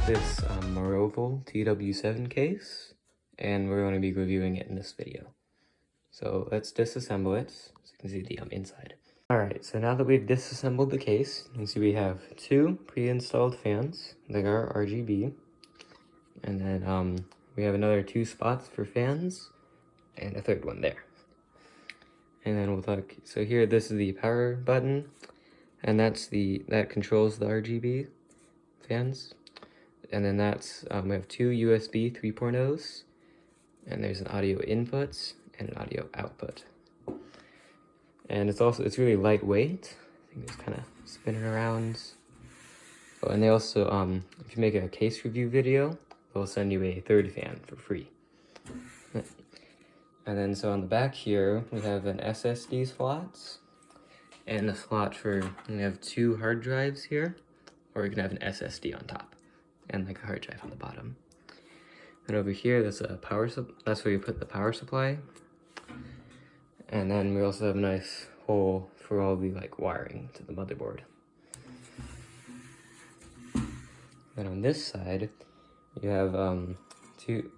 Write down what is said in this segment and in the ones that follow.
this Moroval TW7 case, and we're going to be reviewing it in this video. So let's disassemble it so you can see the inside. Alright, so now that we've disassembled the case, you can see we have two pre-installed fans. They are RGB. And then we have another two spots for fans, and a third one there. And then we'll talk, so here this is the power button, and that controls the RGB fans. And then that's, we have two USB 3.0s, and there's an audio input and an audio output. And it's really lightweight. I think it's kind of spinning around. Oh, and they also, if you make a case review video, they'll send you a third fan for free. And then so on the back here, we have an SSD slot, and a slot for, we have two hard drives here, or you can have an SSD on top, and like a hard drive on the bottom. And over here, that's a that's where you put the power supply. And then we also have a nice hole for all the like wiring to the motherboard. Then on this side, you have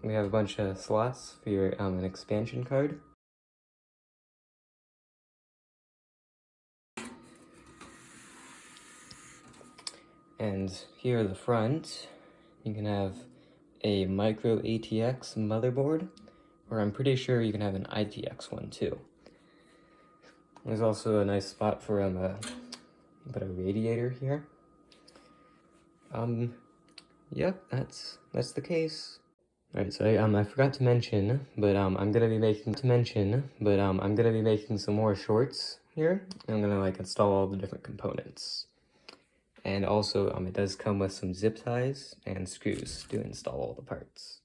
we have a bunch of slots for your an expansion card. And here at the front, you can have a micro ATX motherboard, or I'm pretty sure you can have an ITX one too. There's also a nice spot for a radiator here. Yep, that's the case. Alright, so I forgot to mention, but I'm gonna be making some more shorts here. I'm gonna like install all the different components. And also, it does come with some zip ties and screws to install all the parts.